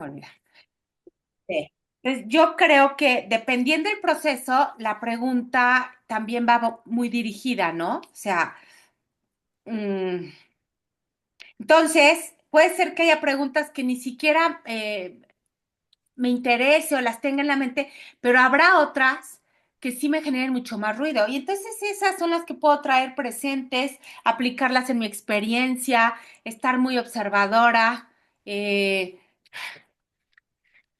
Olvidar. Sí. Entonces, yo creo que dependiendo del proceso, la pregunta también va muy dirigida, ¿no? O sea, mm, entonces, puede ser que haya preguntas que ni siquiera me interese o las tenga en la mente, pero habrá otras que sí me generen mucho más ruido. Y entonces esas son las que puedo traer presentes, aplicarlas en mi experiencia, estar muy observadora. eh,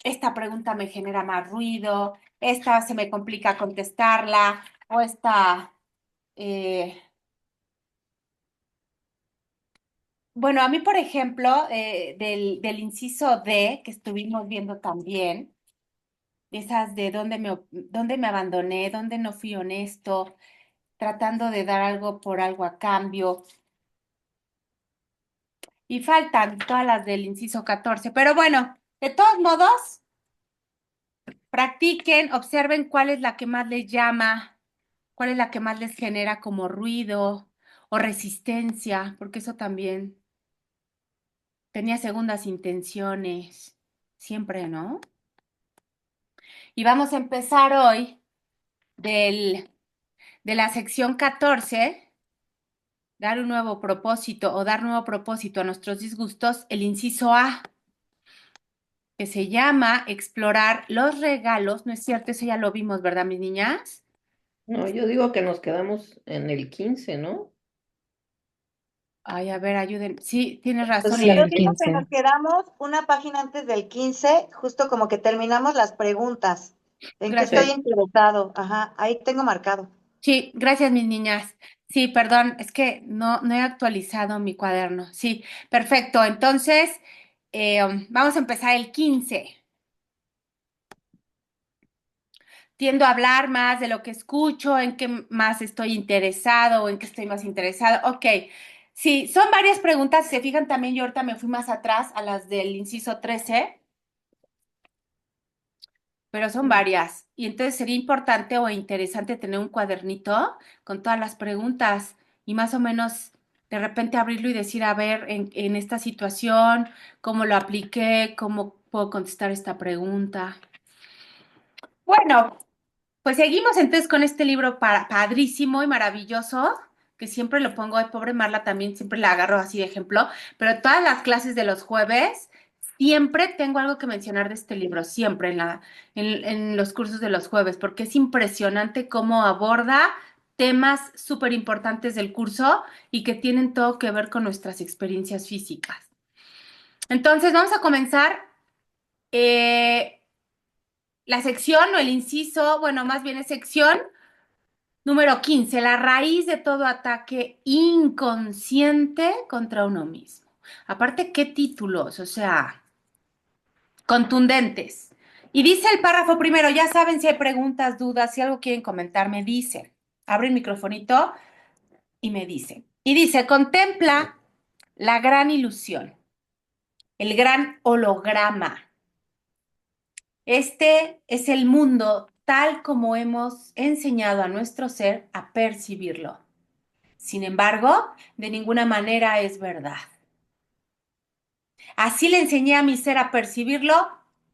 Esta pregunta me genera más ruido, esta se me complica contestarla, o esta, eh, bueno, a mí, por ejemplo, del inciso D, que estuvimos viendo también, esas de dónde me abandoné, dónde no fui honesto, tratando de dar algo por algo a cambio, y faltan todas las del inciso 14, pero bueno, de todos modos, practiquen, observen cuál es la que más les llama. ¿Cuál es la que más les genera como ruido o resistencia? Porque eso también tenía segundas intenciones, siempre, ¿no? Y vamos a empezar hoy de la sección 14, dar un nuevo propósito o dar nuevo propósito a nuestros disgustos, el inciso A, que se llama explorar los regalos. ¿No es cierto? Eso ya lo vimos, ¿verdad, mis niñas? No, yo digo que nos quedamos en el 15, ¿no? Ay, a ver, ayuden. Sí, tienes razón. Sí, Yo el digo que 15. nos quedamos una página antes del 15, justo como que terminamos las preguntas. ¿En qué estoy Gracias. Sí. interesado? Ajá, ahí tengo marcado. Sí, gracias, mis niñas. Sí, perdón, es que no he actualizado mi cuaderno. Sí, perfecto. Entonces, vamos a empezar el 15. Tiendo a hablar más de lo que escucho, en qué más estoy interesado o en qué estoy más interesado. Ok, sí, son varias preguntas. Si se fijan también, yo ahorita me fui más atrás a las del inciso 13, pero son varias. Y entonces sería importante o interesante tener un cuadernito con todas las preguntas y más o menos de repente abrirlo y decir, a ver, en esta situación, cómo lo apliqué, cómo puedo contestar esta pregunta. Bueno, pues seguimos entonces con este libro padrísimo y maravilloso, que siempre lo pongo, ay, pobre Marla también, siempre la agarro así de ejemplo, pero todas las clases de los jueves, siempre tengo algo que mencionar de este libro, siempre en los cursos de los jueves, porque es impresionante cómo aborda temas súper importantes del curso y que tienen todo que ver con nuestras experiencias físicas. Entonces, vamos a comenzar. eh, la sección o el inciso, bueno, más bien es sección número 15, la raíz de todo ataque inconsciente contra uno mismo. Aparte, qué títulos, o sea, contundentes. Y dice el párrafo primero, ya saben si hay preguntas, dudas, si algo quieren comentar, me dicen. Abre el microfonito y me dicen. Y dice, contempla la gran ilusión, el gran holograma. Este es el mundo tal como hemos enseñado a nuestro ser a percibirlo. Sin embargo, de ninguna manera es verdad. Así le enseñé a mi ser a percibirlo,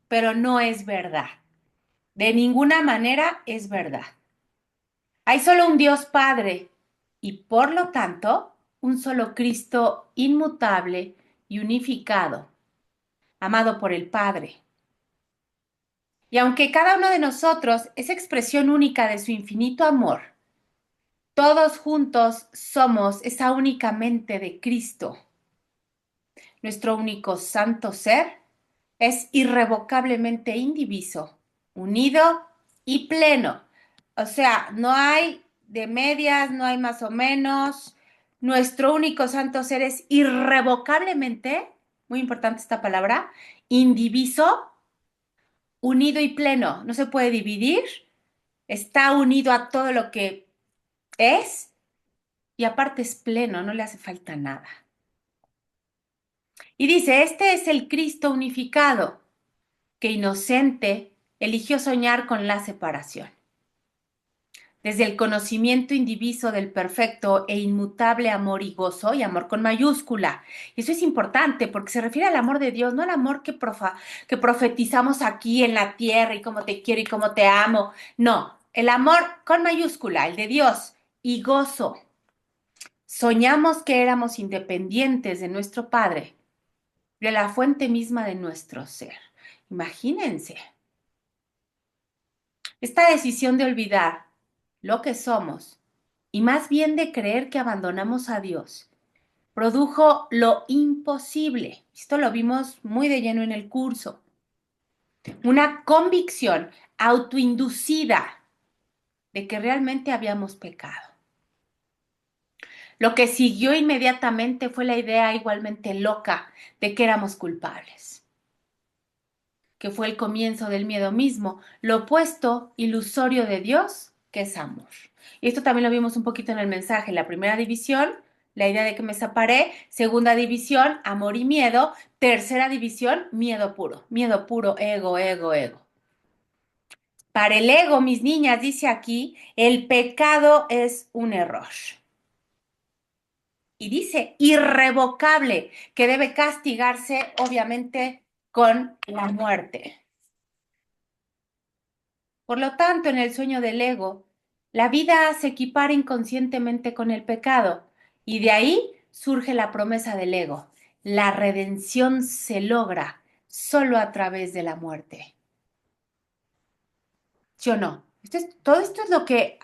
pero no es verdad. De ninguna manera es verdad. Hay solo un Dios Padre y por lo tanto un solo Cristo inmutable y unificado, amado por el Padre. Y aunque cada uno de nosotros es expresión única de su infinito amor, todos juntos somos esa única mente de Cristo. Nuestro único santo ser es irrevocablemente indiviso, unido y pleno. O sea, no hay de medias, no hay más o menos. Nuestro único santo ser es irrevocablemente, muy importante esta palabra, indiviso, unido y pleno. No se puede dividir, está unido a todo lo que es y aparte es pleno, no le hace falta nada. Y dice, este es el Cristo unificado que inocente eligió soñar con la separación. desde el conocimiento indiviso del perfecto e inmutable amor y gozo, y amor con mayúscula. Y eso es importante porque se refiere al amor de Dios, no al amor que profetizamos aquí en la tierra y cómo te quiero y cómo te amo. No, el amor con mayúscula, el de Dios, y gozo. Soñamos que éramos independientes de nuestro Padre, de la fuente misma de nuestro ser. Imagínense. Esta decisión de olvidar lo que somos y más bien de creer que abandonamos a Dios produjo lo imposible. Esto lo vimos muy de lleno en el curso. Una convicción autoinducida de que realmente habíamos pecado. Lo que siguió inmediatamente fue la idea igualmente loca de que éramos culpables, que fue el comienzo del miedo mismo, lo opuesto ilusorio de Dios, que es amor. Y esto también lo vimos un poquito en el mensaje. La primera división, la idea de que me separé. Segunda división, amor y miedo. Tercera división, miedo puro, ego, ego, ego. Para el ego, mis niñas, dice aquí, el pecado es un error. Y dice irrevocable, que debe castigarse, obviamente, con la muerte. Por lo tanto, en el sueño del ego, la vida se equipara inconscientemente con el pecado, y de ahí surge la promesa del ego. La redención se logra solo a través de la muerte. ¿Sí o no? Todo esto es lo que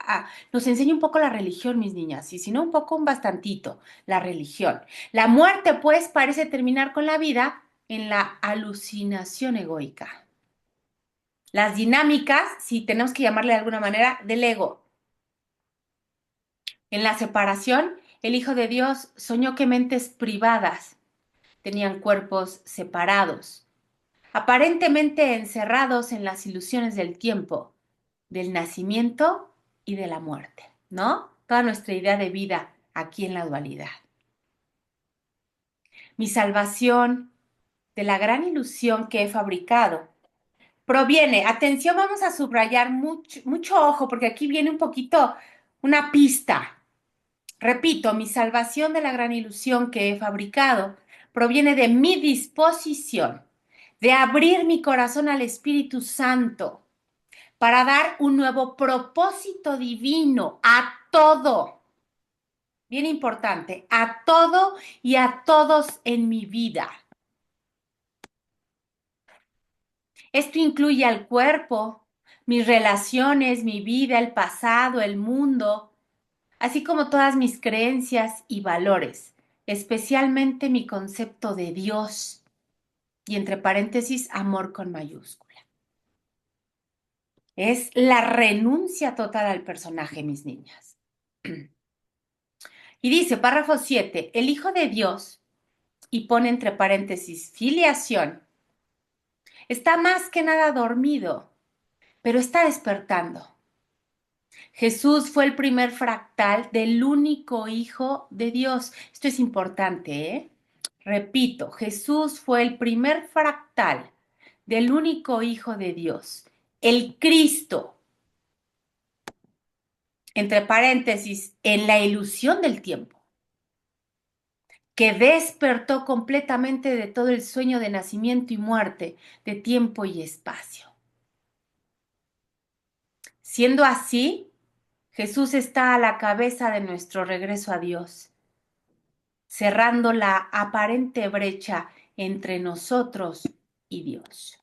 nos enseña un poco la religión, mis niñas, y si no un poco, un bastantito, la religión. La muerte, pues, parece terminar con la vida en la alucinación egoica. Las dinámicas, si tenemos que llamarle de alguna manera, del ego. En la separación, el Hijo de Dios soñó que mentes privadas tenían cuerpos separados, aparentemente encerrados en las ilusiones del tiempo, del nacimiento y de la muerte, ¿no? Toda nuestra idea de vida aquí en la dualidad. Mi salvación de la gran ilusión que he fabricado proviene, atención, vamos a subrayar mucho ojo porque aquí viene un poquito una pista. Repito, mi salvación de la gran ilusión que he fabricado proviene de mi disposición de abrir mi corazón al Espíritu Santo para dar un nuevo propósito divino a todo. Bien importante, a todo y a todos en mi vida. Esto incluye al cuerpo, mis relaciones, mi vida, el pasado, el mundo, así como todas mis creencias y valores, especialmente mi concepto de Dios y entre paréntesis, amor con mayúscula. Es la renuncia total al personaje, mis niñas. Y dice, párrafo 7, el Hijo de Dios, y pone entre paréntesis, filiación, está más que nada dormido, pero está despertando. Jesús fue el primer fractal del único Hijo de Dios. Esto es importante, ¿eh? Repito, Jesús fue el primer fractal del único Hijo de Dios, el Cristo, entre paréntesis, en la ilusión del tiempo, que despertó completamente de todo el sueño de nacimiento y muerte, de tiempo y espacio. Siendo así, Jesús está a la cabeza de nuestro regreso a Dios, cerrando la aparente brecha entre nosotros y Dios.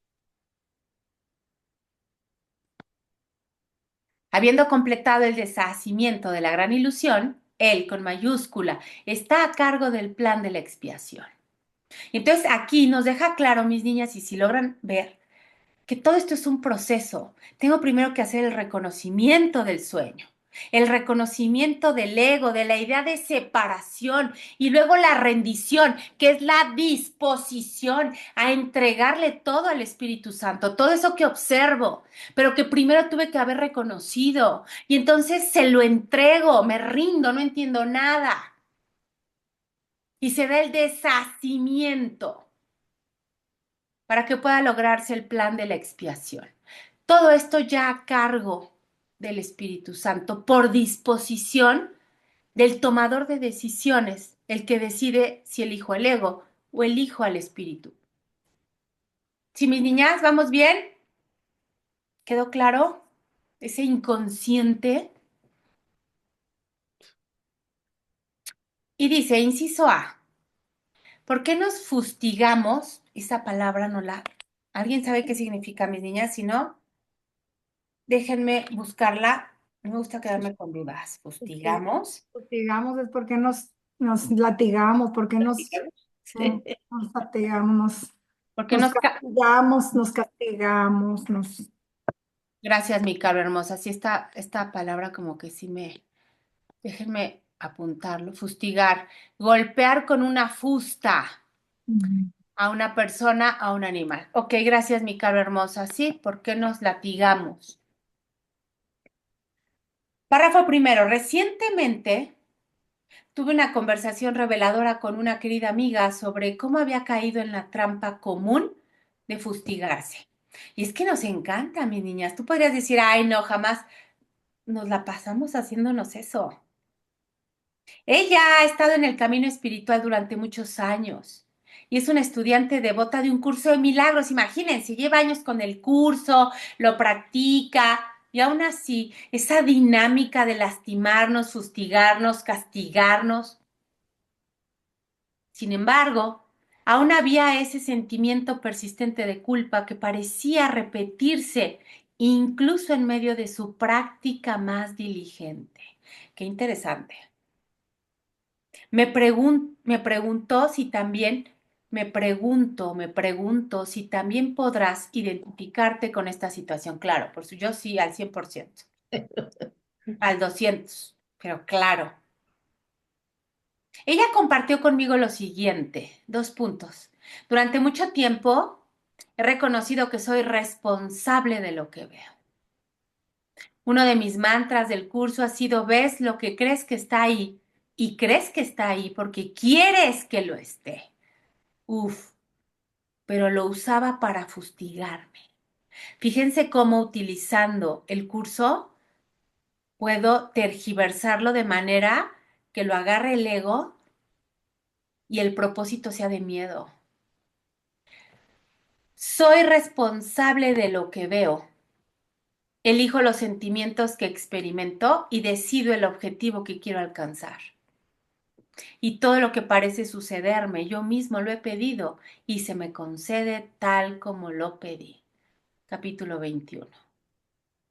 Habiendo completado el deshacimiento de la gran ilusión, Él, con mayúscula, está a cargo del plan de la expiación. Entonces aquí nos deja claro, mis niñas, y si logran ver, que todo esto es un proceso. Tengo primero que hacer el reconocimiento del sueño, el reconocimiento del ego, de la idea de separación y luego la rendición, que es la disposición a entregarle todo al Espíritu Santo, todo eso que observo, pero que primero tuve que haber reconocido y entonces se lo entrego, me rindo, no entiendo nada. Y se da el deshacimiento para que pueda lograrse el plan de la expiación. Todo esto ya a cargo del Espíritu Santo por disposición del tomador de decisiones, el que decide si elijo el ego o elijo al Espíritu. Si mis niñas, ¿vamos bien? ¿Quedó claro? Ese inconsciente. Y dice, inciso A, ¿por qué nos fustigamos? Esa palabra no la... ¿Alguien sabe qué significa, mis niñas? Si no, déjenme buscarla. Me gusta quedarme con dudas. Porque Fustigamos. digamos es porque nos latigamos, porque Sí. nos fatigamos, Porque nos nos... castigamos, nos castigamos, nos... Gracias, mi caro hermosa. Sí, esta palabra como que sí me... Déjenme apuntarlo. Fustigar. Golpear con una fusta a una persona, a un animal. Ok, gracias, mi caro hermosa. Sí, ¿por qué nos latigamos? Párrafo primero. Recientemente tuve una conversación reveladora con una querida amiga sobre cómo había caído en la trampa común de fustigarse. Y es que nos encanta, mis niñas. Tú podrías decir, ay, no, jamás nos la pasamos haciéndonos eso. Ella ha estado en el camino espiritual durante muchos años y es una estudiante devota de un curso de milagros. Imagínense, lleva años con el curso, lo practica y aún así, esa dinámica de lastimarnos, fustigarnos, castigarnos. Sin embargo, aún había ese sentimiento persistente de culpa que parecía repetirse incluso en medio de su práctica más diligente. Qué interesante. Me pregunto si también podrás identificarte con esta situación. Claro, por su yo sí al 100%, al 200, pero claro. Ella compartió conmigo lo siguiente, 2 puntos. Durante mucho tiempo he reconocido que soy responsable de lo que veo. Uno de mis mantras del curso ha sido, ves lo que crees que está ahí y crees que está ahí porque quieres que lo esté. Uf, pero lo usaba para fustigarme. Fíjense cómo utilizando el curso puedo tergiversarlo de manera que lo agarre el ego y el propósito sea de miedo. Soy responsable de lo que veo. Elijo los sentimientos que experimento y decido el objetivo que quiero alcanzar. Y todo lo que parece sucederme, yo mismo lo he pedido y se me concede tal como lo pedí. Capítulo 21.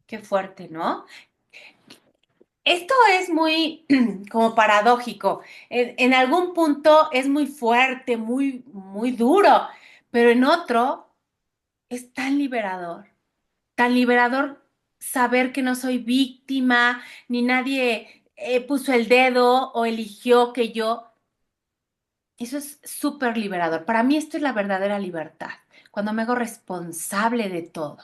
Qué fuerte, ¿no? Esto es muy como paradójico. En algún punto es muy fuerte, muy, muy duro, pero en otro es tan liberador saber que no soy víctima, ni nadie puso el dedo o eligió que yo. Eso es súper liberador. Para mí esto es la verdadera libertad, cuando me hago responsable de todo.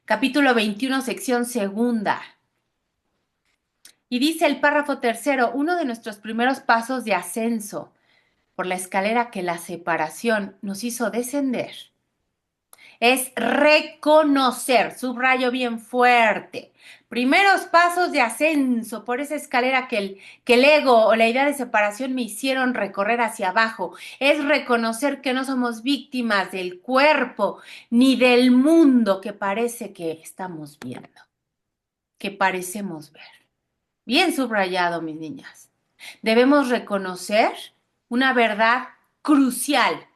Capítulo 21, sección segunda. Y dice el párrafo tercero, uno de nuestros primeros pasos de ascenso por la escalera que la separación nos hizo descender es reconocer, subrayo bien fuerte, primeros pasos de ascenso por esa escalera que el ego o la idea de separación me hicieron recorrer hacia abajo, es reconocer que no somos víctimas del cuerpo ni del mundo que parece que estamos viendo, que parecemos ver. Bien subrayado, mis niñas. Debemos reconocer una verdad crucial,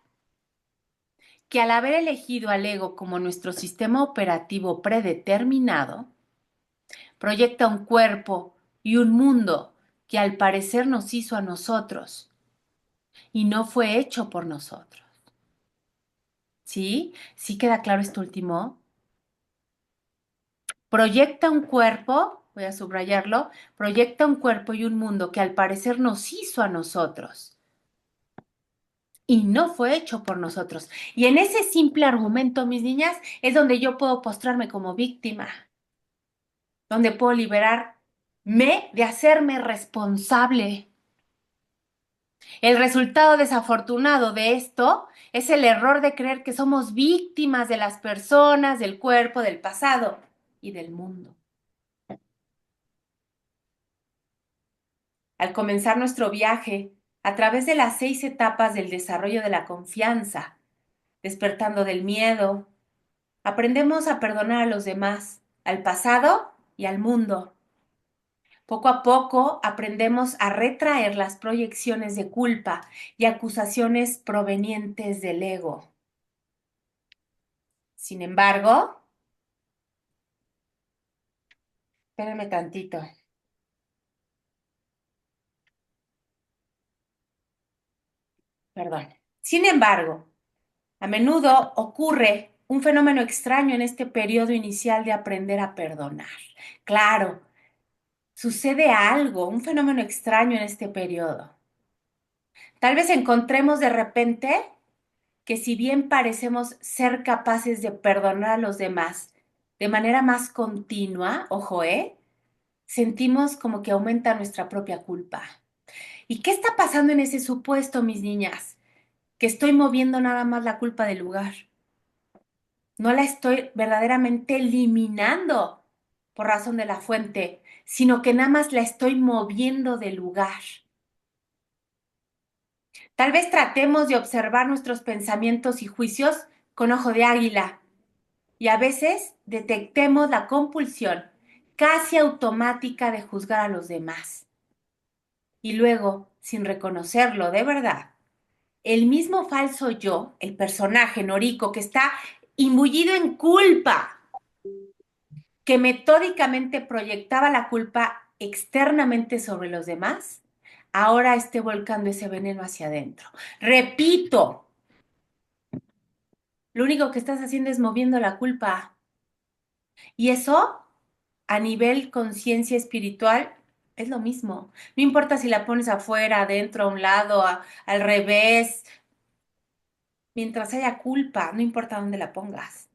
que al haber elegido al ego como nuestro sistema operativo predeterminado, proyecta un cuerpo y un mundo que al parecer nos hizo a nosotros y no fue hecho por nosotros. ¿Sí? ¿Sí queda claro esto último? Proyecta un cuerpo, voy a subrayarlo, proyecta un cuerpo y un mundo que al parecer nos hizo a nosotros y no fue hecho por nosotros. Y en ese simple argumento, mis niñas, es donde yo puedo postrarme como víctima, donde puedo liberarme de hacerme responsable. El resultado desafortunado de esto es el error de creer que somos víctimas de las personas, del cuerpo, del pasado. y del mundo. Al comenzar nuestro viaje a través de las 6 etapas del desarrollo de la confianza, despertando del miedo, aprendemos a perdonar a los demás, al pasado y al mundo. Poco a poco aprendemos a retraer las proyecciones de culpa y acusaciones provenientes del ego. Sin embargo, espérenme tantito. Perdón. Sin embargo, a menudo ocurre un fenómeno extraño en este periodo inicial de aprender a perdonar. Claro, sucede algo, un fenómeno extraño en este periodo. Tal vez encontremos de repente que si bien parecemos ser capaces de perdonar a los demás de manera más continua, ojo, sentimos como que aumenta nuestra propia culpa. ¿Y qué está pasando en ese supuesto, mis niñas? Que estoy moviendo nada más la culpa del lugar. No la estoy verdaderamente eliminando por razón de la fuente, sino que nada más la estoy moviendo del lugar. Tal vez tratemos de observar nuestros pensamientos y juicios con ojo de águila y a veces detectemos la compulsión casi automática de juzgar a los demás. Y luego, sin reconocerlo de verdad, el mismo falso yo, el personaje Noriko que está imbuido en culpa, que metódicamente proyectaba la culpa externamente sobre los demás, ahora esté volcando ese veneno hacia adentro. Repito, lo único que estás haciendo es moviendo la culpa. Y eso, a nivel conciencia espiritual, es lo mismo. No importa si la pones afuera, adentro, a un lado, al revés, mientras haya culpa, no importa dónde la pongas.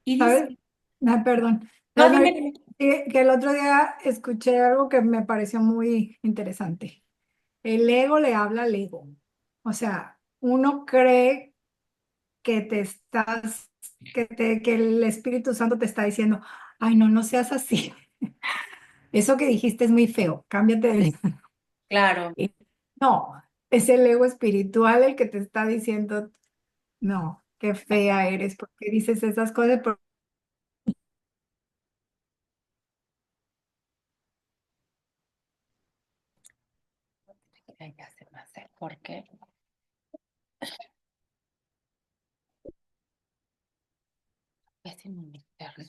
Y dice, ¿Sabes? Ah, perdón. no, ¿Sabes, dime, Nori? dime. Que el otro día escuché algo que me pareció muy interesante. El ego le habla al ego. O sea, uno cree que te estás, que el Espíritu Santo te está diciendo, ay, no, no seas así. Eso que dijiste es muy feo, cámbiate de... Claro. No, es el ego espiritual el que te está diciendo, no, qué fea eres, porque dices esas cosas. Ay, ya se me hace. ¿Por qué? Es inmunitario.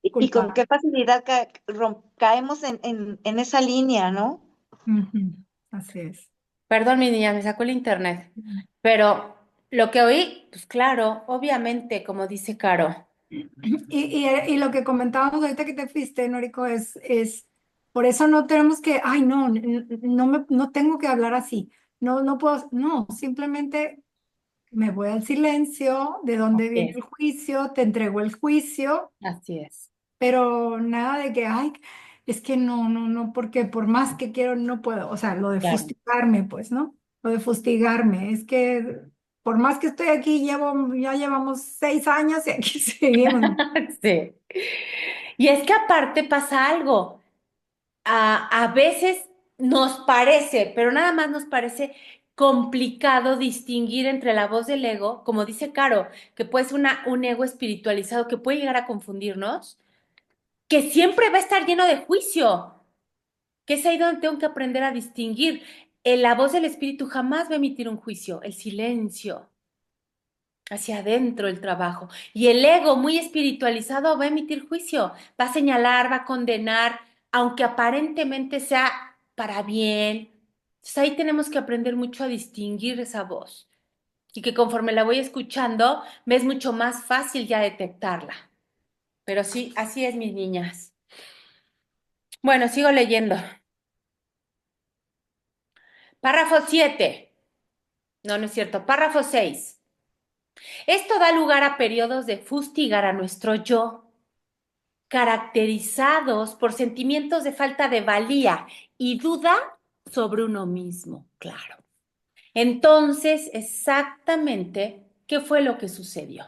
Y con Culpa. qué facilidad caemos en esa línea, ¿no? Ujú, así es. Perdón, mi niña, me sacó el internet. Pero lo que oí, pues claro, obviamente, como dice Caro. Y lo que comentábamos ahorita que te fuiste, Noriko, por eso no tenemos que, ay, no, no tengo que hablar así. No, no puedo, no, simplemente me voy al silencio, de dónde viene Sí, el juicio, te entrego el juicio, así es. pero nada de que, ay, es que no, porque por más que quiero, no puedo. O sea, lo de Claro. fustigarme, pues, ¿no? Lo de fustigarme, es que por más que estoy aquí, ya llevamos 6 años y aquí seguimos. Sí. Y es que aparte pasa algo. A veces nos parece, pero nada más nos parece complicado distinguir entre la voz del ego, como dice Caro, que puede ser un ego espiritualizado que puede llegar a confundirnos, que siempre va a estar lleno de juicio, que es ahí donde tengo que aprender a distinguir. La voz del espíritu jamás va a emitir un juicio, el silencio, hacia adentro el trabajo. Y el ego muy espiritualizado va a emitir juicio, va a señalar, va a condenar, aunque aparentemente sea para bien. Entonces ahí tenemos que aprender mucho a distinguir esa voz y que conforme la voy escuchando, me es mucho más fácil ya detectarla. Pero sí, así es, mis niñas. Bueno, sigo leyendo. Párrafo 7. No, no es cierto. Párrafo 6. Esto da lugar a periodos de fustigar a nuestro yo, caracterizados por sentimientos de falta de valía y duda sobre uno mismo, claro. Entonces, exactamente, ¿qué fue lo que sucedió?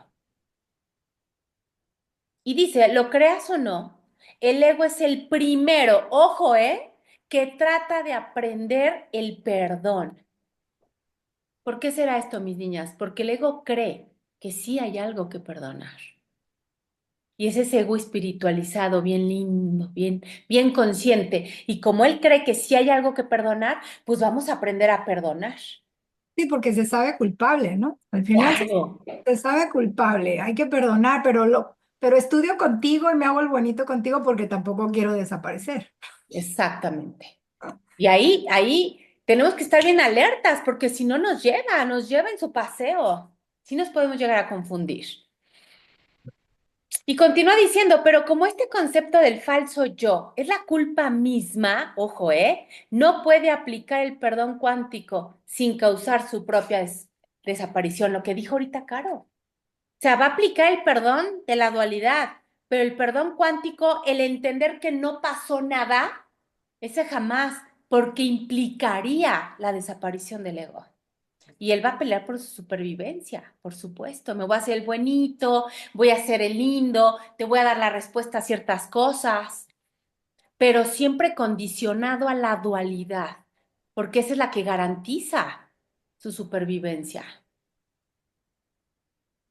Y dice, lo creas o no, el ego es el primero, ojo, que trata de aprender el perdón. ¿Por qué será esto, mis niñas? Porque el ego cree que sí hay algo que perdonar. Y es ese ego espiritualizado, bien lindo, bien consciente. Y como él cree que sí hay algo que perdonar, pues vamos a aprender a perdonar. Sí, porque se sabe culpable, ¿no? Al final Claro. se sabe culpable, hay que perdonar, pero estudio contigo y me hago el bonito contigo porque tampoco quiero desaparecer. Exactamente. Y ahí tenemos que estar bien alertas, porque si no nos lleva en su paseo. Sí nos podemos llegar a confundir. Y continúa diciendo, pero como este concepto del falso yo es la culpa misma, ojo, no puede aplicar el perdón cuántico sin causar su propia desaparición, lo que dijo ahorita Caro. O sea, va a aplicar el perdón de la dualidad, pero el perdón cuántico, el entender que no pasó nada, ese jamás, porque implicaría la desaparición del ego. Y él va a pelear por su supervivencia, por supuesto. Me voy a hacer el buenito, voy a hacer el lindo, te voy a dar la respuesta a ciertas cosas, pero siempre condicionado a la dualidad, porque esa es la que garantiza su supervivencia.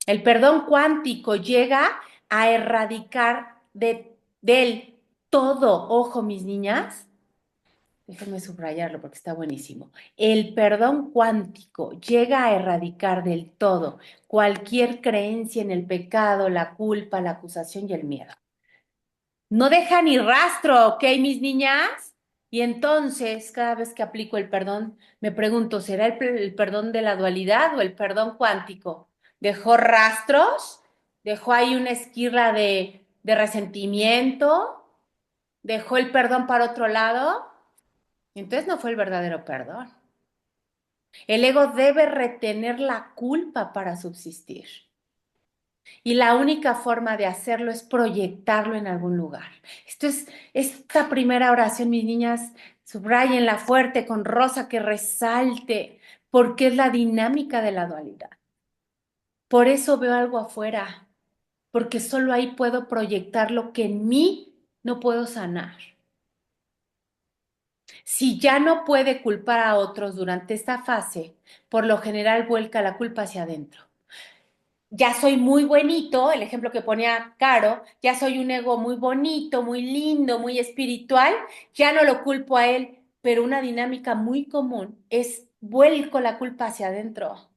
El perdón cuántico llega a erradicar del todo, ojo, mis niñas, déjenme subrayarlo porque está buenísimo. El perdón cuántico llega a erradicar del todo cualquier creencia en el pecado, la culpa, la acusación y el miedo. No deja ni rastro, ¿ok, mis niñas? Y entonces, cada vez que aplico el perdón, me pregunto, ¿será el perdón de la dualidad o el perdón cuántico? ¿Dejó rastros? ¿Dejó ahí una esquirla de resentimiento? ¿Dejó el perdón para otro lado? Entonces no fue el verdadero perdón. El ego debe retener la culpa para subsistir. Y la única forma de hacerlo es proyectarlo en algún lugar. Esta primera oración, mis niñas, subrayenla fuerte con rosa que resalte, porque es la dinámica de la dualidad. Por eso veo algo afuera, porque solo ahí puedo proyectar lo que en mí no puedo sanar. Si ya no puede culpar a otros durante esta fase, por lo general vuelca la culpa hacia adentro. Ya soy muy bonito, el ejemplo que ponía Caro, ya soy un ego muy bonito, muy lindo, muy espiritual, ya no lo culpo a él, pero una dinámica muy común es vuelco la culpa hacia adentro.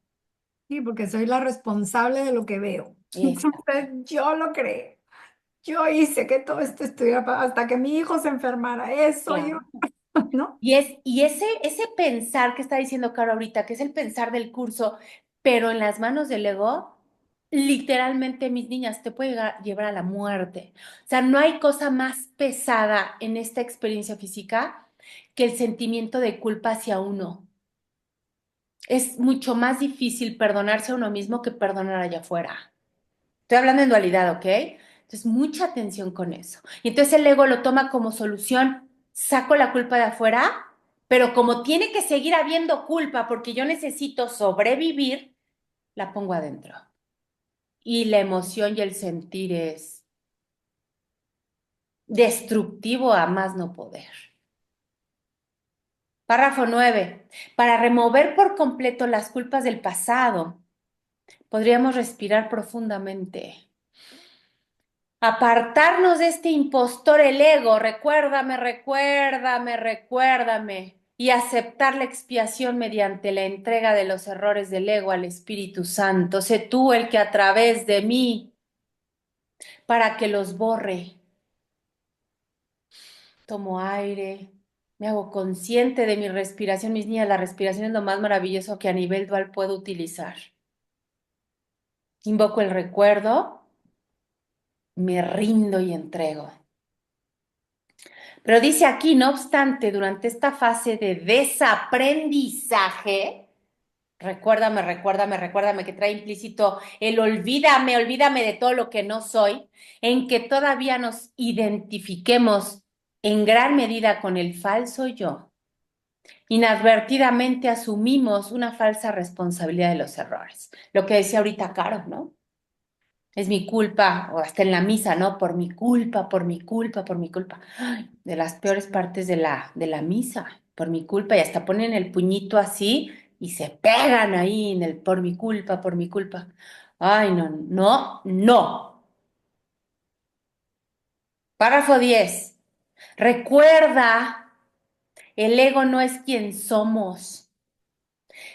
Sí, porque soy la responsable de lo que veo. Esa. Entonces, yo lo creé. Yo hice que todo esto estuviera hasta que mi hijo se enfermara. Eso yo, Claro. ¿no? Y ese pensar que está diciendo Caro ahorita, que es el pensar del curso, pero en las manos del ego, literalmente, mis niñas, te puede llevar a la muerte. O sea, no hay cosa más pesada en esta experiencia física que el sentimiento de culpa hacia uno. Es mucho más difícil perdonarse a uno mismo que perdonar allá afuera. Estoy hablando en dualidad, ¿ok? Entonces, mucha atención con eso. Y entonces el ego lo toma como solución, saco la culpa de afuera, pero como tiene que seguir habiendo culpa porque yo necesito sobrevivir, la pongo adentro. Y la emoción y el sentir es destructivo a más no poder. Párrafo 9. Para remover por completo las culpas del pasado, podríamos respirar profundamente. Apartarnos de este impostor, el ego, recuérdame, recuérdame, recuérdame, y aceptar la expiación mediante la entrega de los errores del ego al Espíritu Santo. Sé tú el que a través de mí, para que los borre. Tomo aire, me hago consciente de mi respiración. Mis niñas, la respiración es lo más maravilloso que a nivel dual puedo utilizar. Invoco el recuerdo, me rindo y entrego. Pero dice aquí, no obstante, durante esta fase de desaprendizaje, recuérdame, recuérdame, recuérdame, que trae implícito el olvídame, olvídame de todo lo que no soy, en que todavía nos identifiquemos en gran medida con el falso yo, inadvertidamente asumimos una falsa responsabilidad de los errores. Lo que decía ahorita Caro, ¿no? Es mi culpa, o hasta en la misa, ¿no? Por mi culpa, por mi culpa, por mi culpa. Ay, de las peores partes de la misa, por mi culpa, y hasta ponen el puñito así y se pegan ahí en el por mi culpa, por mi culpa. Ay, no, no, no. Párrafo 10. Recuerda, el ego no es quien somos.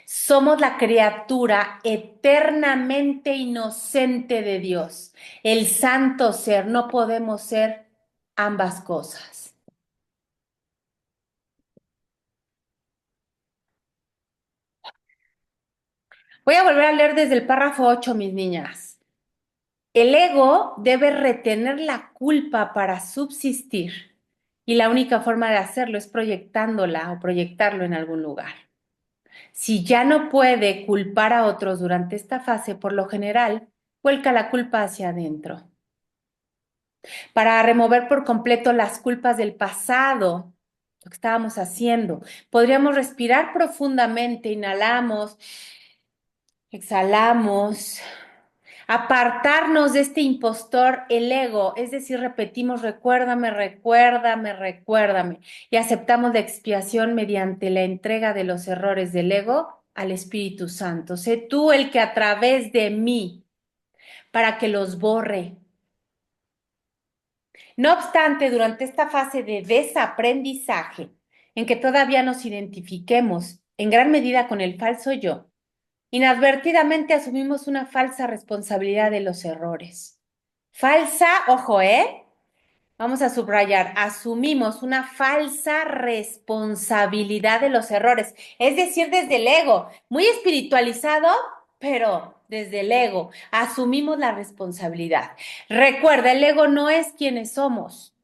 Somos la criatura eternamente inocente de Dios, el santo ser. No podemos ser ambas cosas. Voy a volver a leer desde el párrafo 8, mis niñas. El ego debe retener la culpa para subsistir y la única forma de hacerlo es proyectándola o proyectarlo en algún lugar. Si ya no puede culpar a otros durante esta fase, por lo general, vuelca la culpa hacia adentro. Para remover por completo las culpas del pasado, lo que estábamos haciendo, podríamos respirar profundamente, inhalamos, exhalamos, apartarnos de este impostor, el ego, es decir, repetimos, recuérdame, recuérdame, recuérdame, y aceptamos la expiación mediante la entrega de los errores del ego al Espíritu Santo. Sé tú el que a través de mí, para que los borre. No obstante, durante esta fase de desaprendizaje, en que todavía nos identifiquemos en gran medida con el falso yo, inadvertidamente asumimos una falsa responsabilidad de los errores. Falsa, ojo, Vamos a subrayar, asumimos una falsa responsabilidad de los errores, es decir, desde el ego, muy espiritualizado, pero desde el ego, asumimos la responsabilidad. Recuerda, el ego no es quienes somos.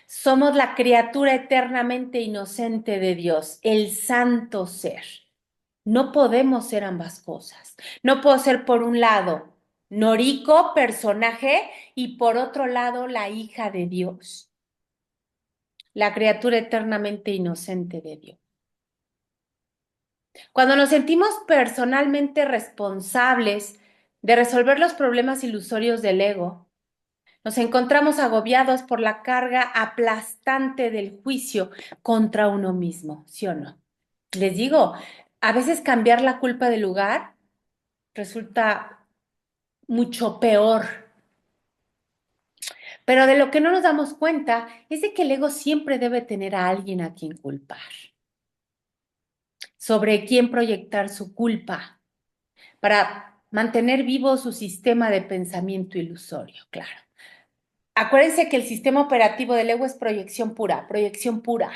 Somos la criatura eternamente inocente de Dios, el santo ser. No podemos ser ambas cosas. No puedo ser por un lado Noriko, personaje, y por otro lado la hija de Dios, la criatura eternamente inocente de Dios. Cuando nos sentimos personalmente responsables de resolver los problemas ilusorios del ego, nos encontramos agobiados por la carga aplastante del juicio contra uno mismo, ¿sí o no? Les digo, a veces cambiar la culpa de lugar resulta mucho peor. Pero de lo que no nos damos cuenta es de que el ego siempre debe tener a alguien a quien culpar, sobre quién proyectar su culpa, para mantener vivo su sistema de pensamiento ilusorio, claro. Acuérdense que el sistema operativo del ego es proyección pura, proyección pura.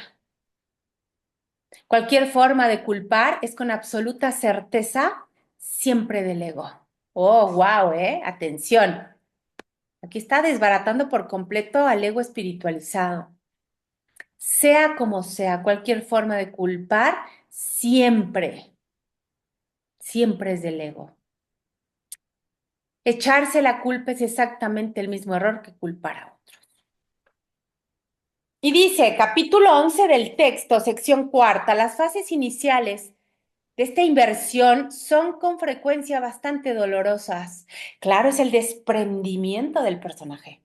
Cualquier forma de culpar es con absoluta certeza siempre del ego. Oh, wow, atención. Aquí está desbaratando por completo al ego espiritualizado. Sea como sea, cualquier forma de culpar, siempre, siempre es del ego. Echarse la culpa es exactamente el mismo error que culpar a otros. Y dice, capítulo 11 del texto, sección cuarta, las fases iniciales de esta inversión son con frecuencia bastante dolorosas. Claro, es el desprendimiento del personaje.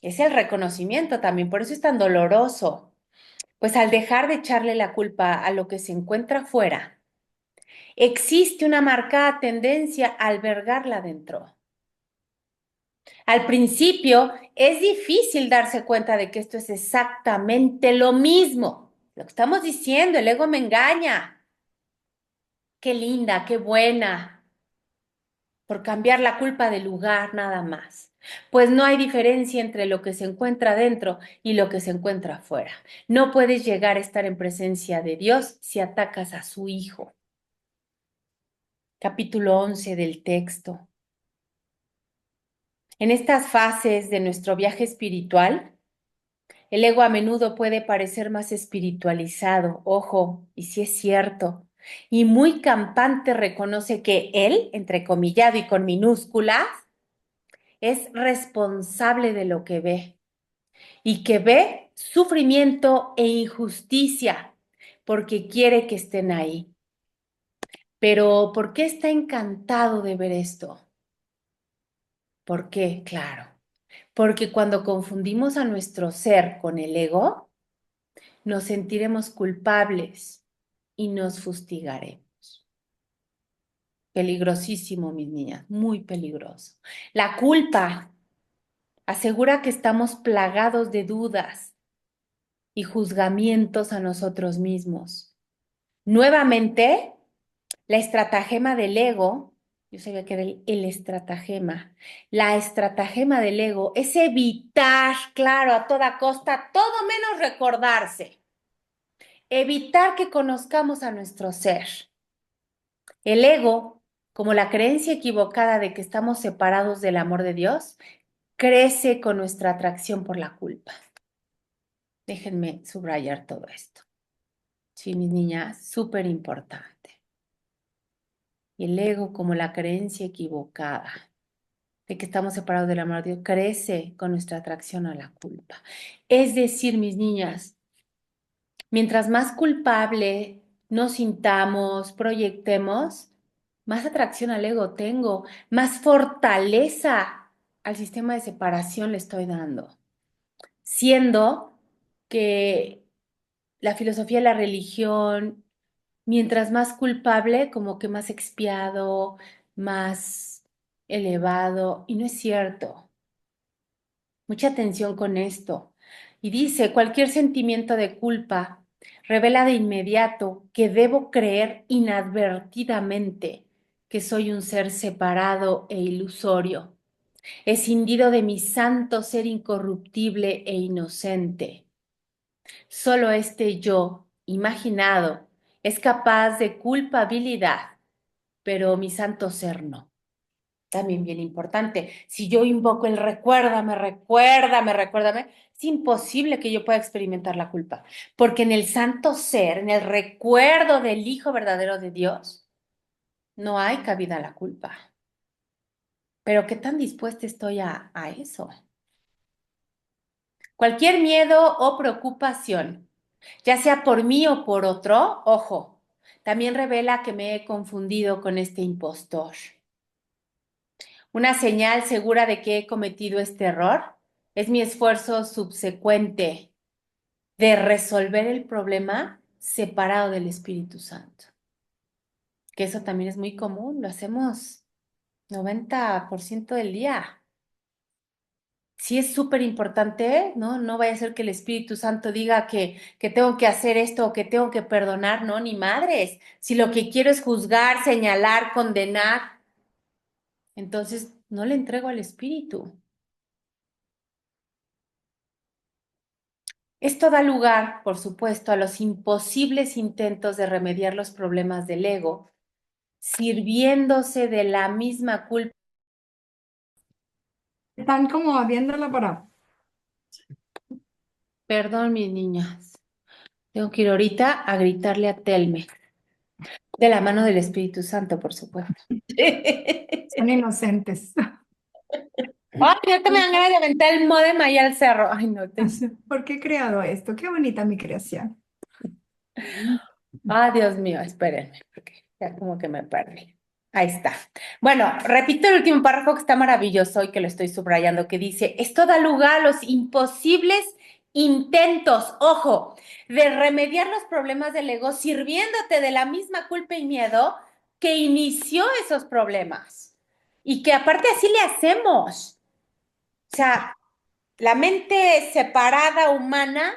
Es el reconocimiento también, por eso es tan doloroso. Pues al dejar de echarle la culpa a lo que se encuentra afuera, existe una marcada tendencia a albergarla dentro. Al principio es difícil darse cuenta de que esto es exactamente lo mismo. Lo que estamos diciendo, el ego me engaña. Qué linda, qué buena, por cambiar la culpa de lugar nada más. Pues no hay diferencia entre lo que se encuentra dentro y lo que se encuentra afuera. No puedes llegar a estar en presencia de Dios si atacas a su Hijo. Capítulo 11 del texto. En estas fases de nuestro viaje espiritual, el ego a menudo puede parecer más espiritualizado, ojo, y sí es cierto, y muy campante reconoce que él, entrecomillado y con minúsculas, es responsable de lo que ve y que ve sufrimiento e injusticia porque quiere que estén ahí. Pero ¿por qué está encantado de ver esto? ¿Por qué? Claro, porque cuando confundimos a nuestro ser con el ego, nos sentiremos culpables y nos fustigaremos. Peligrosísimo, mis niñas, muy peligroso. La culpa asegura que estamos plagados de dudas y juzgamientos a nosotros mismos. Nuevamente, la estratagema del ego, yo sabía que era el estratagema, la estratagema del ego es evitar, claro, a toda costa, todo menos recordarse, evitar que conozcamos a nuestro ser. El ego, como la creencia equivocada de que estamos separados del amor de Dios, crece con nuestra atracción por la culpa. Déjenme subrayar todo esto. Sí, mis niñas, súper importante. El ego, como la creencia equivocada de que estamos separados del amor de Dios, crece con nuestra atracción a la culpa. Es decir, mis niñas, mientras más culpable nos sintamos, proyectemos, más atracción al ego tengo, más fortaleza al sistema de separación le estoy dando. Siendo que la filosofía de la religión, mientras más culpable, como que más expiado, más elevado, y no es cierto. Mucha atención con esto. Y dice, cualquier sentimiento de culpa revela de inmediato que debo creer inadvertidamente que soy un ser separado e ilusorio, escindido de mi santo ser incorruptible e inocente. Solo este yo, imaginado, es capaz de culpabilidad, pero mi santo ser no. También bien importante. Si yo invoco el recuérdame, recuérdame, recuérdame, es imposible que yo pueda experimentar la culpa, porque en el santo ser, en el recuerdo del Hijo verdadero de Dios, no hay cabida a la culpa. Pero ¿qué tan dispuesta estoy a eso? Cualquier miedo o preocupación, ya sea por mí o por otro, ojo, también revela que me he confundido con este impostor. Una señal segura de que he cometido este error es mi esfuerzo subsecuente de resolver el problema separado del Espíritu Santo. Que eso también es muy común, lo hacemos 90% del día. Sí es súper importante, ¿no? No vaya a ser que el Espíritu Santo diga que tengo que hacer esto o que tengo que perdonar, no, ni madres. Si lo que quiero es juzgar, señalar, condenar, entonces no le entrego al Espíritu. Esto da lugar, por supuesto, a los imposibles intentos de remediar los problemas del ego, sirviéndose de la misma culpa. Están como viéndola para... Perdón, mis niñas. Tengo que ir ahorita a gritarle a Telme, de la mano del Espíritu Santo, por supuesto. Son inocentes. Ay, ahorita me dan ganas de aventar el módem ahí al cerro. Ay, no te... ¿Por qué he creado esto? Qué bonita mi creación. Ah, Dios mío, espérenme, porque ya como que me perdí. Ahí está. Bueno, repito el último párrafo que está maravilloso y que lo estoy subrayando, que dice, esto da lugar a los imposibles intentos, ojo, de remediar los problemas del ego sirviéndote de la misma culpa y miedo que inició esos problemas. Y que aparte así le hacemos. O sea, la mente separada humana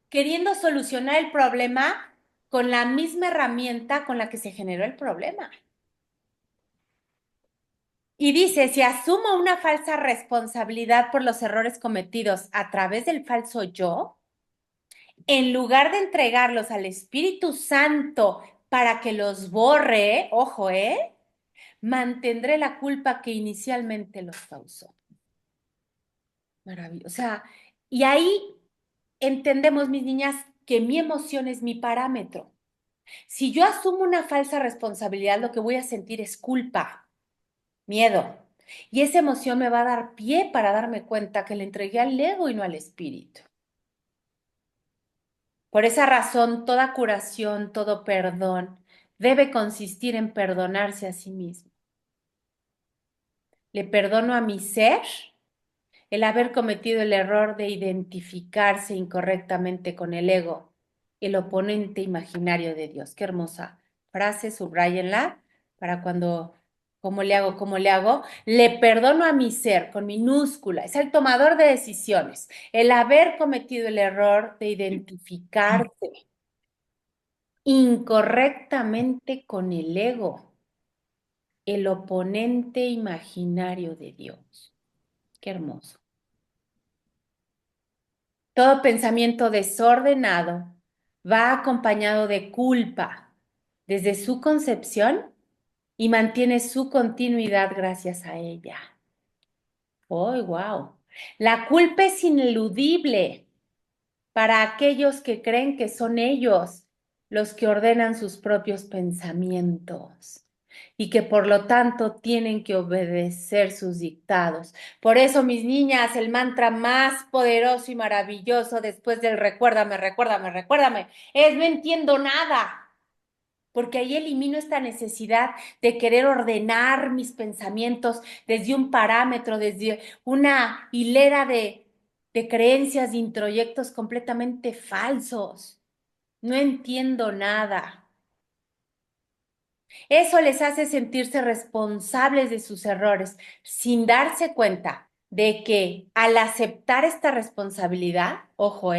queriendo solucionar el problema con la misma herramienta con la que se generó el problema. Y dice, si asumo una falsa responsabilidad por los errores cometidos a través del falso yo, en lugar de entregarlos al Espíritu Santo para que los borre, ojo, mantendré la culpa que inicialmente los causó. Maravilloso. O sea, y ahí entendemos, mis niñas, que mi emoción es mi parámetro. Si yo asumo una falsa responsabilidad, lo que voy a sentir es culpa, miedo. Y esa emoción me va a dar pie para darme cuenta que le entregué al ego y no al espíritu. Por esa razón, toda curación, todo perdón debe consistir en perdonarse a sí mismo. Le perdono a mi ser el haber cometido el error de identificarse incorrectamente con el ego, el oponente imaginario de Dios. Qué hermosa frase, subrayenla para cuando, ¿cómo le hago? ¿Cómo le hago? Le perdono a mi ser con minúscula, es el tomador de decisiones, el haber cometido el error de identificarse incorrectamente con el ego, el oponente imaginario de Dios. Qué hermoso. Todo pensamiento desordenado va acompañado de culpa desde su concepción y mantiene su continuidad gracias a ella. ¡Oh, wow! La culpa es ineludible para aquellos que creen que son ellos los que ordenan sus propios pensamientos y que por lo tanto tienen que obedecer sus dictados. Por eso, mis niñas, el mantra más poderoso y maravilloso después del recuérdame, recuérdame, recuérdame, es no entiendo nada. Porque ahí elimino esta necesidad de querer ordenar mis pensamientos desde un parámetro, desde una hilera de creencias, de introyectos completamente falsos. No entiendo nada. Eso les hace sentirse responsables de sus errores, sin darse cuenta de que al aceptar esta responsabilidad, ojo,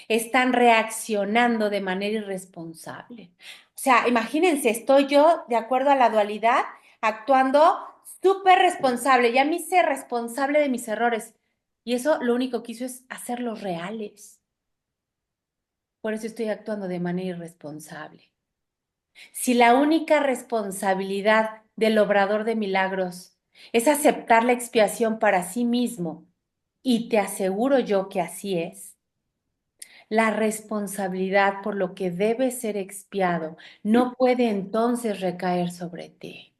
están reaccionando de manera irresponsable. O sea, imagínense, estoy yo, de acuerdo a la dualidad, actuando súper responsable. Ya me hice responsable de mis errores. Y eso lo único que hizo es hacerlos reales. Por eso estoy actuando de manera irresponsable. Si la única responsabilidad del obrador de milagros es aceptar la expiación para sí mismo, y te aseguro yo que así es, la responsabilidad por lo que debe ser expiado no puede entonces recaer sobre ti.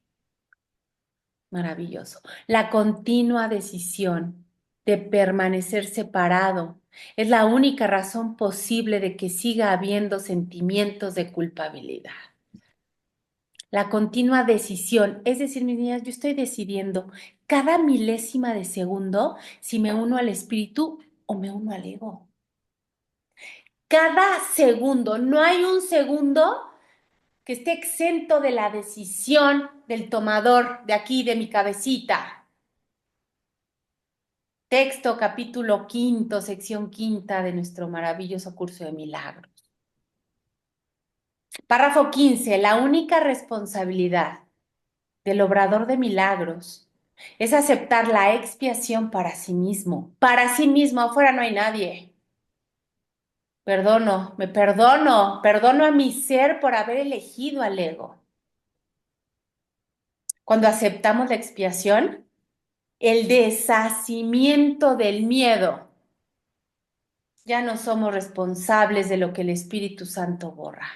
Maravilloso. La continua decisión de permanecer separado es la única razón posible de que siga habiendo sentimientos de culpabilidad. La continua decisión, es decir, mis niñas, yo estoy decidiendo cada milésima de segundo si me uno al espíritu o me uno al ego. Cada segundo, no hay un segundo que esté exento de la decisión del tomador de aquí, de mi cabecita. Texto, capítulo quinto, sección quinta de nuestro maravilloso curso de milagros. Párrafo 15. La única responsabilidad del obrador de milagros es aceptar la expiación para sí mismo. Para sí mismo, afuera no hay nadie. Perdono a mi ser por haber elegido al ego. Cuando aceptamos la expiación, el deshacimiento del miedo, ya no somos responsables de lo que el Espíritu Santo borra.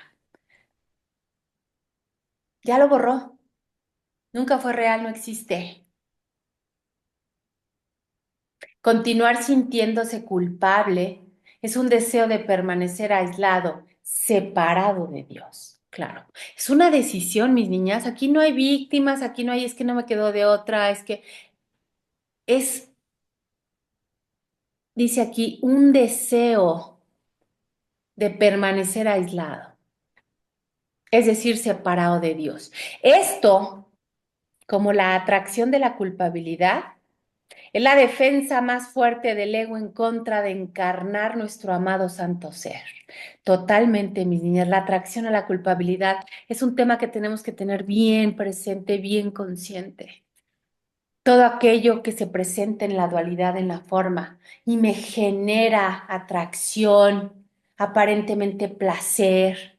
Ya lo borró. Nunca fue real, no existe. Continuar sintiéndose culpable es un deseo de permanecer aislado, separado de Dios. Claro, es una decisión, mis niñas. Aquí no hay víctimas, aquí no hay, es que no me quedó de otra, es que es, dice aquí, un deseo de permanecer aislado, es decir, separado de Dios. Esto, como la atracción de la culpabilidad, es la defensa más fuerte del ego en contra de encarnar nuestro amado santo ser. Totalmente, mis niñas, la atracción a la culpabilidad es un tema que tenemos que tener bien presente, bien consciente. Todo aquello que se presenta en la dualidad, en la forma, y me genera atracción, aparentemente placer,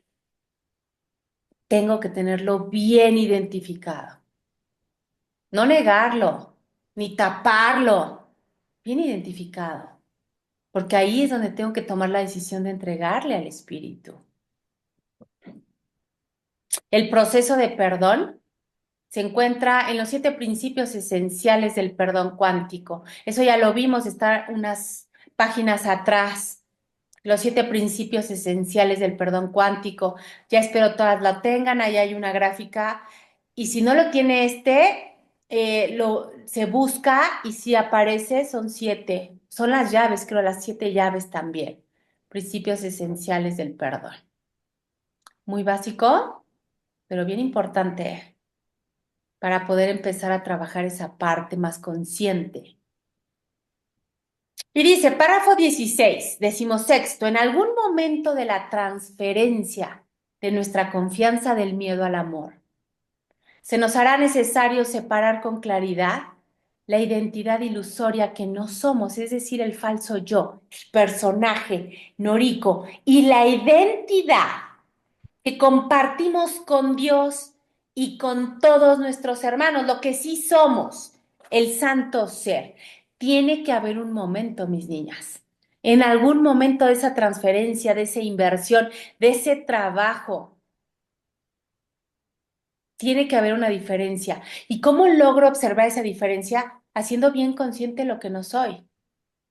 tengo que tenerlo bien identificado. No negarlo, ni taparlo, bien identificado. Porque ahí es donde tengo que tomar la decisión de entregarle al espíritu. El proceso de perdón se encuentra en los 7 principios esenciales del perdón cuántico. Eso ya lo vimos, está unas páginas atrás. Los 7 principios esenciales del perdón cuántico. Ya espero todas lo tengan, ahí hay una gráfica. Y si no lo tiene se busca y si aparece, son 7. Son las llaves, creo, las 7 llaves también. Principios esenciales del perdón. Muy básico, pero bien importante para poder empezar a trabajar esa parte más consciente. Y dice, párrafo 16, 16, en algún momento de la transferencia de nuestra confianza del miedo al amor, se nos hará necesario separar con claridad la identidad ilusoria que no somos, es decir, el falso yo, el personaje, Noriko, y la identidad que compartimos con Dios y con todos nuestros hermanos, lo que sí somos, el santo ser. Tiene que haber un momento, mis niñas, en algún momento de esa transferencia, de esa inversión, de ese trabajo, tiene que haber una diferencia. ¿Y cómo logro observar esa diferencia? Haciendo bien consciente lo que no soy.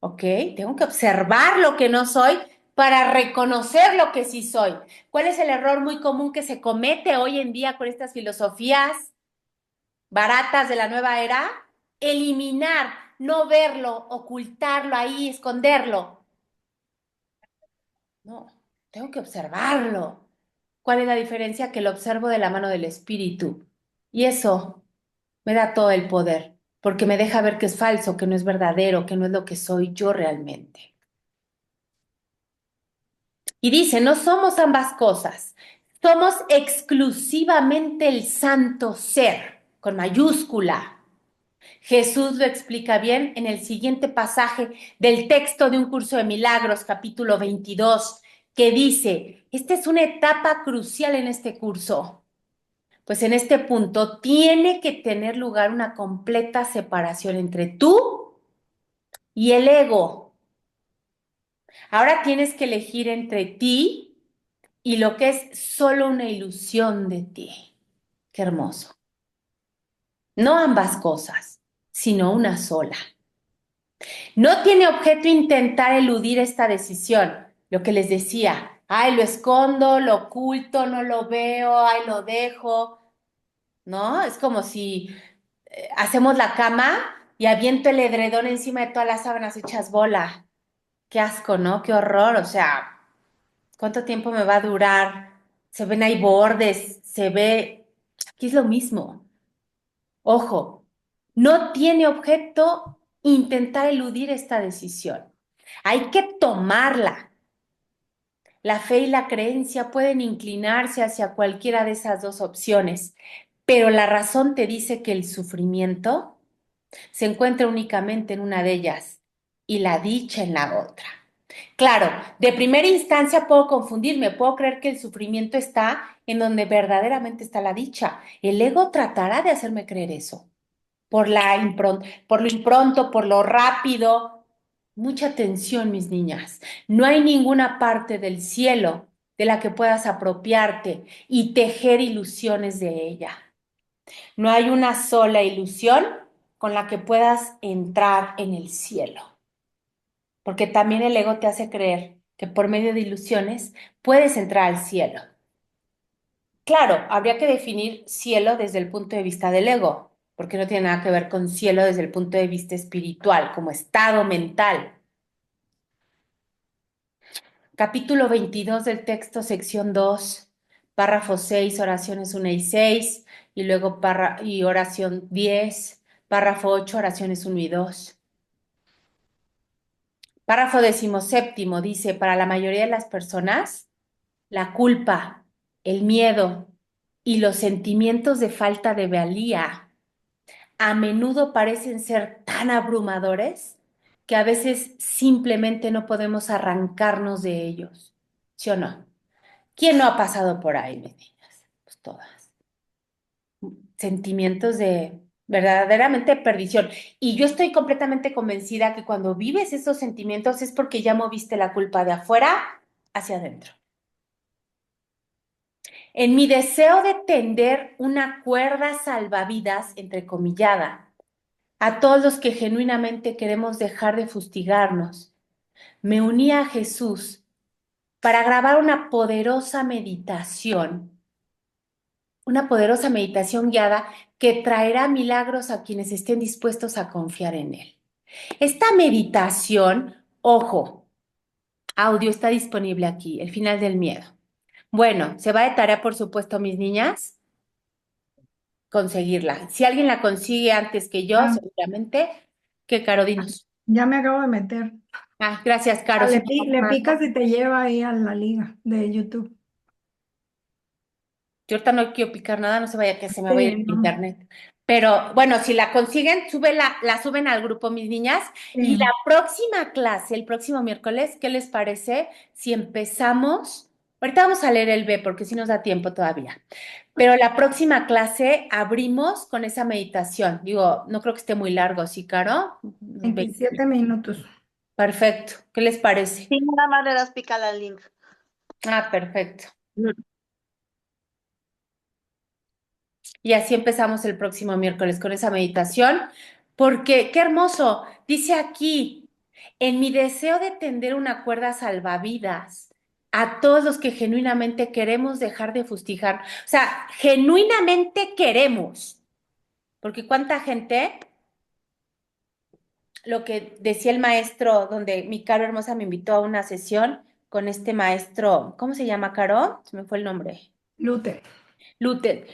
¿Ok? Tengo que observar lo que no soy para reconocer lo que sí soy. ¿Cuál es el error muy común que se comete hoy en día con estas filosofías baratas de la nueva era? Eliminar, no verlo, ocultarlo ahí, esconderlo. No, tengo que observarlo. ¿Cuál es la diferencia? Que lo observo de la mano del espíritu. Y eso me da todo el poder, porque me deja ver que es falso, que no es verdadero, que no es lo que soy yo realmente. Y dice, no somos ambas cosas, somos exclusivamente el santo ser, con mayúscula. Jesús lo explica bien en el siguiente pasaje del texto de Un Curso de Milagros, capítulo 22, que dice, esta es una etapa crucial en este curso, pues en este punto tiene que tener lugar una completa separación entre tú y el ego. Ahora tienes que elegir entre ti y lo que es solo una ilusión de ti. Qué hermoso. No ambas cosas, sino una sola. No tiene objeto intentar eludir esta decisión. Lo que les decía, ay, lo escondo, lo oculto, no lo veo, ay, lo dejo. ¿No? Es como si hacemos la cama y aviento el edredón encima de todas las sábanas hechas bola. Qué asco, ¿no? Qué horror. O sea, ¿cuánto tiempo me va a durar? Se ven ahí bordes, se ve... Aquí es lo mismo. Ojo, no tiene objeto intentar eludir esta decisión. Hay que tomarla. La fe y la creencia pueden inclinarse hacia cualquiera de esas dos opciones, pero la razón te dice que el sufrimiento se encuentra únicamente en una de ellas y la dicha en la otra. Claro, de primera instancia puedo confundirme, puedo creer que el sufrimiento está en donde verdaderamente está la dicha. El ego tratará de hacerme creer eso, por lo impronto, por lo rápido. Mucha atención, mis niñas. No hay ninguna parte del cielo de la que puedas apropiarte y tejer ilusiones de ella. No hay una sola ilusión con la que puedas entrar en el cielo, porque también el ego te hace creer que por medio de ilusiones puedes entrar al cielo. Claro, habría que definir cielo desde el punto de vista del ego, porque no tiene nada que ver con cielo desde el punto de vista espiritual, como estado mental. Capítulo 22 del texto, sección 2, párrafo 6, oraciones 1 y 6, y luego oración 10, párrafo 8, oraciones 1 y 2. Párrafo 17 dice, para la mayoría de las personas, la culpa, el miedo y los sentimientos de falta de valía a menudo parecen ser tan abrumadores que a veces simplemente no podemos arrancarnos de ellos. ¿Sí o no? ¿Quién no ha pasado por ahí, mis niñas? Pues todas. Sentimientos de verdaderamente perdición. Y yo estoy completamente convencida que cuando vives esos sentimientos es porque ya moviste la culpa de afuera hacia adentro. En mi deseo de tender una cuerda salvavidas, entrecomillada, a todos los que genuinamente queremos dejar de fustigarnos, me uní a Jesús para grabar una poderosa meditación guiada que traerá milagros a quienes estén dispuestos a confiar en Él. Esta meditación, ojo, audio está disponible aquí, el final del miedo. Bueno, se va de tarea, por supuesto, mis niñas, conseguirla. Si alguien la consigue antes que yo, Ah, seguramente, que Caro, dinos. ya me acabo de meter. Ah, gracias, Ah, Caro. Si no, le picas y te lleva ahí a la liga de YouTube. yo ahorita no quiero picar nada, no se vaya que se me vaya Sí, el no, internet. Pero bueno, si la consiguen, la suben al grupo, mis niñas. Y la sí. próxima clase, el próximo miércoles, ¿qué les parece si empezamos? Ahorita vamos a leer el B porque sí nos da tiempo todavía. Pero la próxima clase abrimos con esa meditación. Digo, no creo que esté muy largo, ¿sí, Caro? Unos 27 minutos. Perfecto. ¿Qué les parece? Sí, nada más le das picar al link. Ah, perfecto. Y así empezamos el próximo miércoles con esa meditación, porque qué hermoso, dice aquí, en mi deseo de tender una cuerda salvavidas a todos los que genuinamente queremos dejar de fustigar, o sea, genuinamente queremos, porque cuánta gente, lo que decía el maestro, donde mi Caro hermosa me invitó a una sesión con este maestro, ¿cómo se llama, Caro? Se me fue el nombre. Luther. Luther.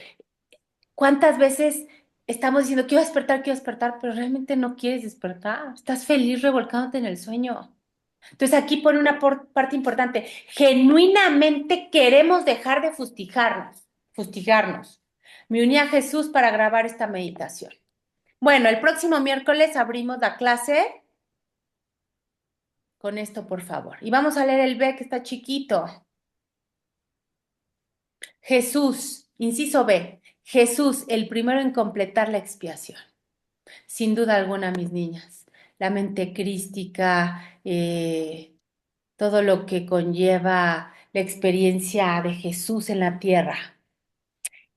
¿Cuántas veces estamos diciendo quiero despertar, pero realmente no quieres despertar? Estás feliz revolcándote en el sueño. Entonces aquí pone una parte importante. Genuinamente queremos dejar de fustigarnos. Me uní a Jesús para grabar esta meditación. Bueno, el próximo miércoles abrimos la clase con esto, por favor. Y vamos a leer el B que está chiquito. Jesús, inciso B, Jesús, el primero en completar la expiación. Sin duda alguna, mis niñas, la mente crística, todo lo que conlleva la experiencia de Jesús en la tierra.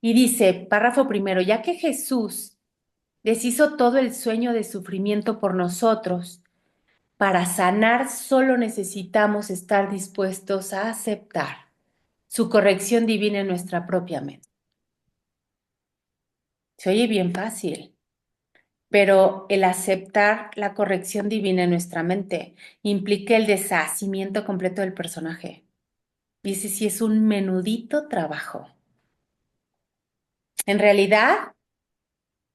Y dice, párrafo primero, ya que Jesús deshizo todo el sueño de sufrimiento por nosotros, para sanar solo necesitamos estar dispuestos a aceptar su corrección divina en nuestra propia mente. Se oye bien fácil. Pero el aceptar la corrección divina en nuestra mente implica el deshacimiento completo del personaje. Y ese sí es un menudito trabajo. En realidad,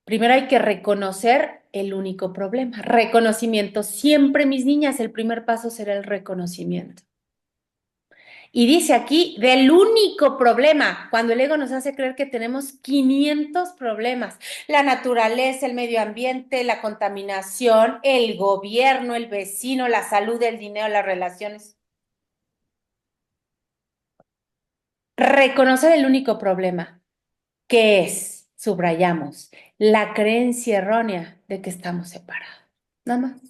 primero hay que reconocer el único problema. Reconocimiento. Siempre, mis niñas, el primer paso será el reconocimiento. Y dice aquí, del único problema, cuando el ego nos hace creer que tenemos 500 problemas, la naturaleza, el medio ambiente, la contaminación, el gobierno, el vecino, la salud, el dinero, las relaciones. Reconocer el único problema, que es, subrayamos, la creencia errónea de que estamos separados. Nada más.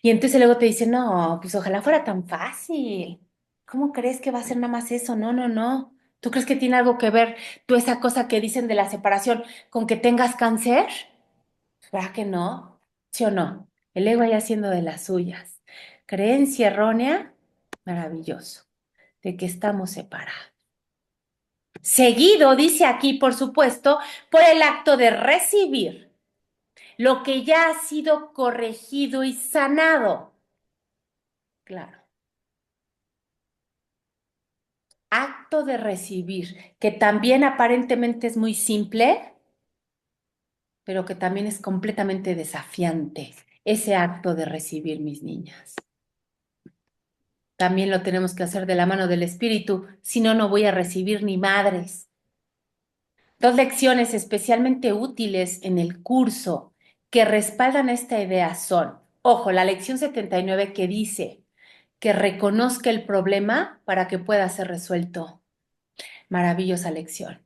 Y entonces el ego te dice, no, pues ojalá fuera tan fácil. ¿Cómo crees que va a ser nada más eso? No, no, no. ¿Tú crees que tiene algo que ver tú esa cosa que dicen de la separación con que tengas cáncer? ¿Verdad que no? ¿Sí o no? El ego ahí haciendo de las suyas. Creencia errónea, maravilloso, de que estamos separados. Seguido, dice aquí, por supuesto, por el acto de recibir lo que ya ha sido corregido y sanado. Claro. Acto de recibir, que también aparentemente es muy simple, pero que también es completamente desafiante, ese acto de recibir, mis niñas. También lo tenemos que hacer de la mano del espíritu, si no, no voy a recibir ni madres. Dos lecciones especialmente útiles en el curso que respaldan esta idea son, ojo, la lección 79 que dice que reconozca el problema para que pueda ser resuelto. Maravillosa lección.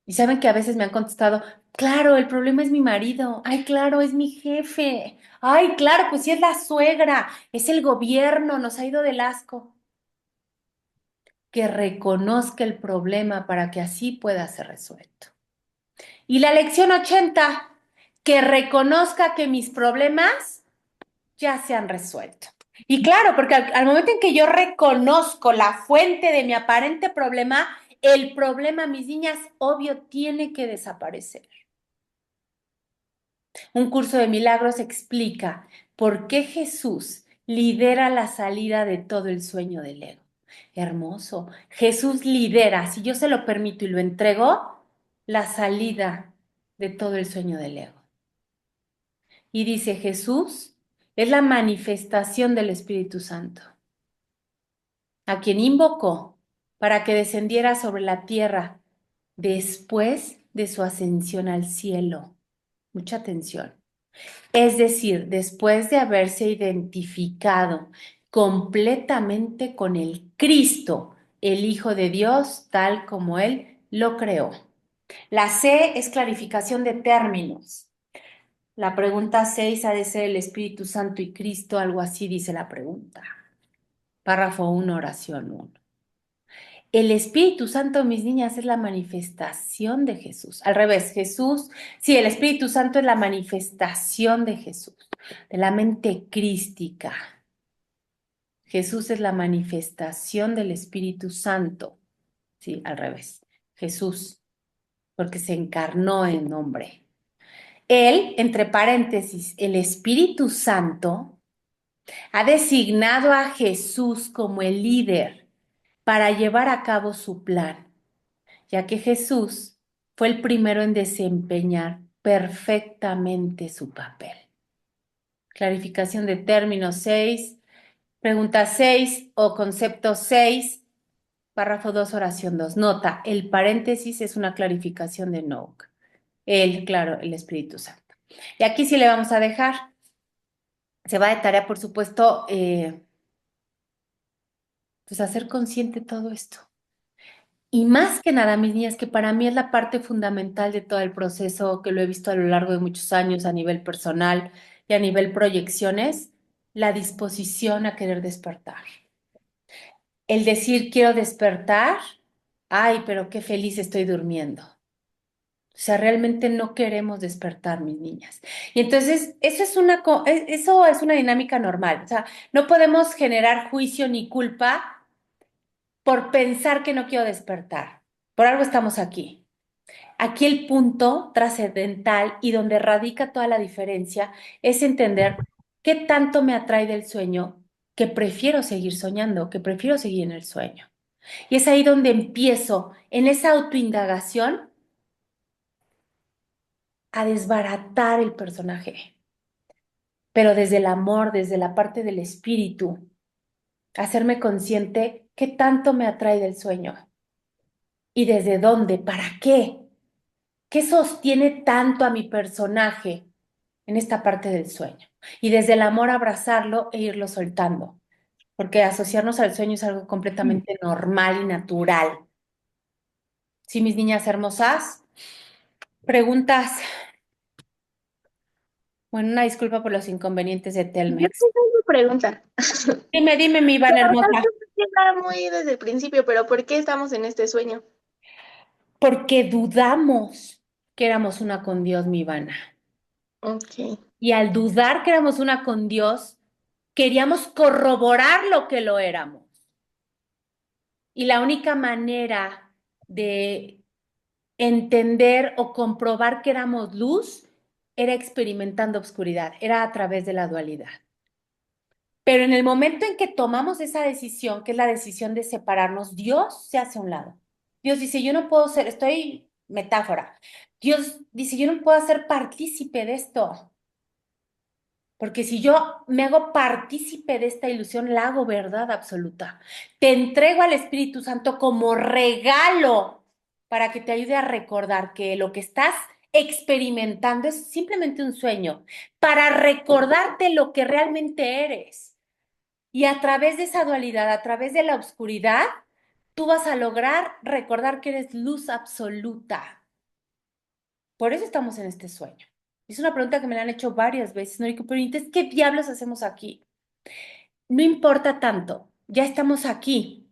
Y saben que a veces me han contestado, claro, el problema es mi marido. Ay, claro, es mi jefe. Ay, claro, pues sí es la suegra, es el gobierno, nos ha ido del asco. que reconozca el problema para que así pueda ser resuelto. Y la lección 80, que reconozca que mis problemas ya se han resuelto. Y claro, porque al momento en que yo reconozco la fuente de mi aparente problema, el problema, mis niñas, obvio, tiene que desaparecer. Un curso de milagros explica por qué Jesús lidera la salida de todo el sueño del ego. Hermoso. Jesús lidera, si yo se lo permito y lo entrego, la salida de todo el sueño del ego. Y dice, Jesús es la manifestación del Espíritu Santo, a quien invocó para que descendiera sobre la tierra después de su ascensión al cielo. Mucha atención. Es decir, después de haberse identificado completamente con el Cristo, el Hijo de Dios, tal como Él lo creó. La C es clarificación de términos. La pregunta 6 ha de ser el Espíritu Santo y Cristo, algo así dice la pregunta. Párrafo 1, oración 1. El Espíritu Santo, mis niñas, es la manifestación de Jesús. Al revés, Jesús, sí, el Espíritu Santo es la manifestación de Jesús, de la mente crística. Jesús es la manifestación del Espíritu Santo. Sí, al revés. Jesús, porque se encarnó en hombre. Él, entre paréntesis, el Espíritu Santo, ha designado a Jesús como el líder para llevar a cabo su plan, ya que Jesús fue el primero en desempeñar perfectamente su papel. Clarificación de términos 6, pregunta 6 o concepto 6, párrafo 2, oración 2. Nota, el paréntesis es una clarificación de Noack. Él, claro, el Espíritu Santo. Y aquí sí le vamos a dejar. Se va de tarea, por supuesto, pues hacer consciente todo esto. Y más que nada, mis niñas, que para mí es la parte fundamental de todo el proceso, que lo he visto a lo largo de muchos años a nivel personal y a nivel proyecciones, la disposición a querer despertar. El decir quiero despertar, ay, pero qué feliz estoy durmiendo. O sea, realmente no queremos despertar, mis niñas. Y entonces, eso es una dinámica normal. O sea, no podemos generar juicio ni culpa por pensar que no quiero despertar. Por algo estamos aquí. Aquí el punto trascendental y donde radica toda la diferencia es entender qué tanto me atrae del sueño que prefiero seguir soñando, que prefiero seguir en el sueño. Y es ahí donde empiezo, en esa autoindagación, a desbaratar el personaje, pero desde el amor, desde la parte del espíritu, hacerme consciente qué tanto me atrae del sueño y desde dónde, para qué, qué sostiene tanto a mi personaje en esta parte del sueño. Y desde el amor abrazarlo e irlo soltando, porque asociarnos al sueño es algo completamente normal y natural. Sí, mis niñas hermosas, preguntas. Bueno, una disculpa por los inconvenientes de Yo Telmex. tengo una pregunta. Dime, mi Iván Pero tal hermosa. vez llega muy desde el principio, pero ¿por qué estamos en este sueño? Porque dudamos que éramos una con Dios, mi Ivana. Ok. Y al dudar que éramos una con Dios, queríamos corroborar lo que lo éramos. Y la única manera de entender o comprobar que éramos luz era experimentando obscuridad, era a través de la dualidad. Pero en el momento en que tomamos esa decisión, que es la decisión de separarnos, Dios se hace a un lado. Dios dice, yo no puedo ser, estoy metáfora. Dios dice, yo no puedo ser partícipe de esto. Porque si yo me hago partícipe de esta ilusión, la hago verdad absoluta. Te entrego al Espíritu Santo como regalo para que te ayude a recordar que lo que estás experimentando es simplemente un sueño, para recordarte lo que realmente eres. Y a través de esa dualidad, a través de la oscuridad, tú vas a lograr recordar que eres luz absoluta. Por eso estamos en este sueño. Es una pregunta que me la han hecho varias veces, Noriko, pero entonces, ¿qué diablos hacemos aquí? No importa tanto, ya estamos aquí.